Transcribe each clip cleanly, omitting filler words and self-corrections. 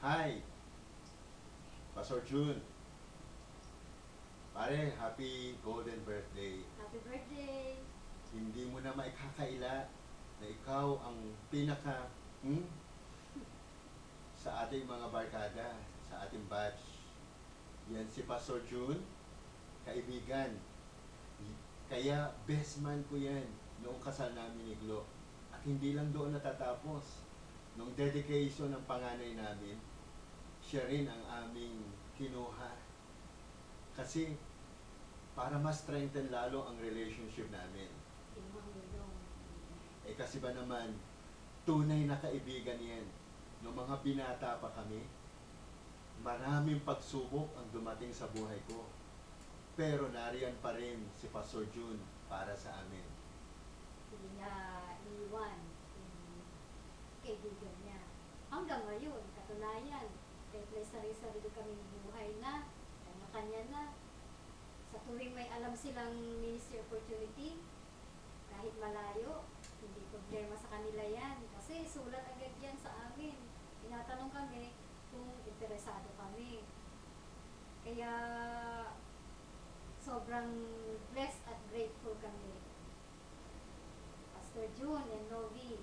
Hi, Pastor June. Pare, happy golden birthday. Happy birthday! Hindi mo na maikakaila na ikaw ang pinaka hmm, sa ating mga barkada, sa ating batch. Yan si Pastor June, kaibigan. Kaya best man ko yan noong kasal namin ni Glo. At hindi lang doon natatapos. Noong dedication ng panganay namin, siya rin ang aming kinuha. Kasi para mas strengthen lalo ang relationship namin. Kinuhang Lulong. Eh kasi ba naman, tunay na kaibigan yan. Noong mga binata pa kami, maraming pagsubok ang dumating sa buhay ko. Pero nariyan pa rin si Pastor June para sa amin. Hindi niya iiwan yung kaibigan niya. Hanggang ngayon, katunayan, kahit may sarili-sarili kaming buhay na, kanya-kanya na, sa tuwing may alam silang ministry opportunity, kahit malayo, hindi problema sa kanila yan. Kasi sulat agad yan sa amin. Tinatanong kami kung interesado kami. Kaya sobrang blessed at grateful kami. Pastor June and Novi,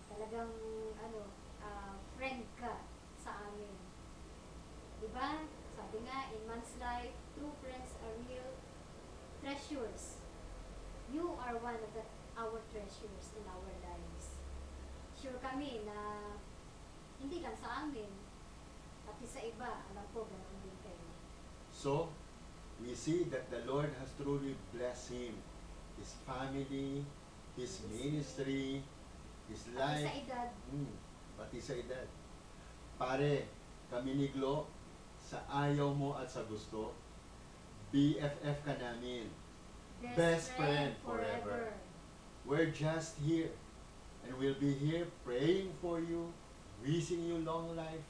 talagang friend ka sa amin. Diba? Sabi nga, in man's life, true friends are real treasures. You are one of our treasures in our lives. Sure kami na hindi lang sa amin, pati sa iba, alam ko, ganoon din kayo. So, we see that the Lord has truly blessed him, his family, his ministry, his Pati life. sa edad, Pati sa edad. Pare, kami ni Glo, sa ayaw mo at sa gusto, BFF ka namin. Best friend forever. We're just here. And we'll be here praying for you, wishing you long life,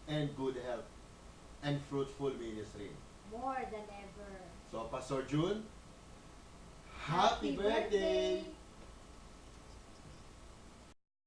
and good health, and fruitful ministry. more than ever. So, Pastor June, happy birthday!